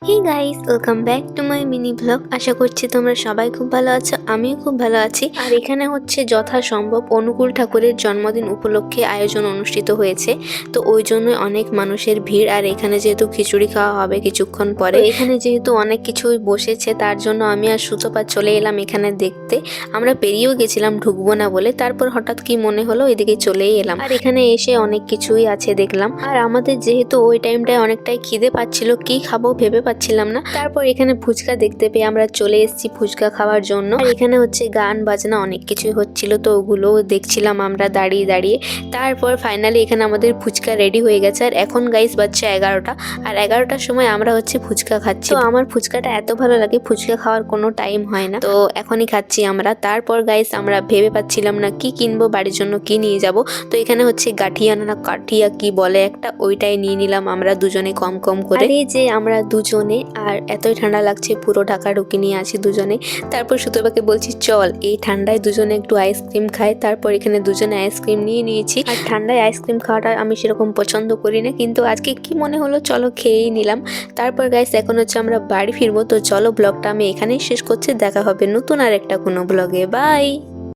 Hey guys, welcome back to my mini blog. আশা করছি তোমরা সবাই খুব ভালো আছো, আমিও খুব ভালো আছি। আর এখানে হচ্ছে যথাসম্ভব অনুকূল ঠাকুরের জন্মদিন উপলক্ষে আয়োজন অনুষ্ঠিত হয়েছে, তো ওই জন্য অনেক মানুষের ভিড়। আর এখানে যেহেতু খিচুড়ি খাওয়া হবে কিছুক্ষণ পরে, এখানে যেহেতু অনেক কিছুই বসেছে, তার জন্য আমি আর সুতপা চলে এলাম এখানে দেখতে। আমরা পেরিয়েও গেছিলাম ঢুকবো না বলে, তারপর হঠাৎ কি মনে হলো এদিকে চলেই এলাম। আর এখানে এসে অনেক কিছুই আছে দেখলাম। আর আমাদের যেহেতু ওই টাইমটায় অনেকটাই খিদে পাচ্ছিল, কি খাবো ভেবে পাচ্ছিলাম না। তারপর এখানে ফুচকা দেখতে পেয়ে আমরা চলে এসেছি ফুচকা খাওয়ার জন্য। আর এখানে হচ্ছে গান বাজনা অনেক কিছুই হচ্ছিল, তো ওগুলো দেখছিলাম আমরা দাঁড়িয়ে দাঁড়িয়ে। তারপর ফাইনালি এখানে আমাদের ফুচকা রেডি হয়ে গেছে। আর এখন গাইস বাজছে 11টা, আর 11টার সময় আমরা হচ্ছে ফুচকা খাচ্ছি। তো আমার ফুচকাটা এত ভালো লাগে, ফুচকা খাওয়ার কোনো টাইম হয় না, তো এখনই খাচ্ছি আমরা। তারপর গাইস আমরা ভেবে পাচ্ছিলাম না কি কিনবো, বাড়ির জন্য কি নিয়ে যাব। তো এখানে হচ্ছে গাঠিয়া না কাঠিয়া কি বলে একটা, ওইটাই নিয়ে নিলাম আমরা দুজনে কম কম করে। এই যে আমরা দুজনে, আর এতই ঠান্ডা লাগছে পুরো ঢাকা ঢুকে নিয়ে আছি দুজনে। তারপর সুতপাকে বলছি চল এই ঠান্ডায় দুজনে একটু আইসক্রিম খাই। তারপর এখানে দুজনে আইসক্রিম নিয়ে নিয়েছি। আর ঠান্ডায় আইসক্রিম খাওয়াটা আমি সেরকম পছন্দ করি না, কিন্তু আজকে কি মনে হলো চলো খেয়েই নিলাম। তারপর গাইস এখন হচ্ছে আমরা বাড়ি ফিরবো, তো চলো ব্লগটা আমি এখানেই শেষ করছি। দেখা হবে নতুন আর একটা কোনো ব্লগে। বাই।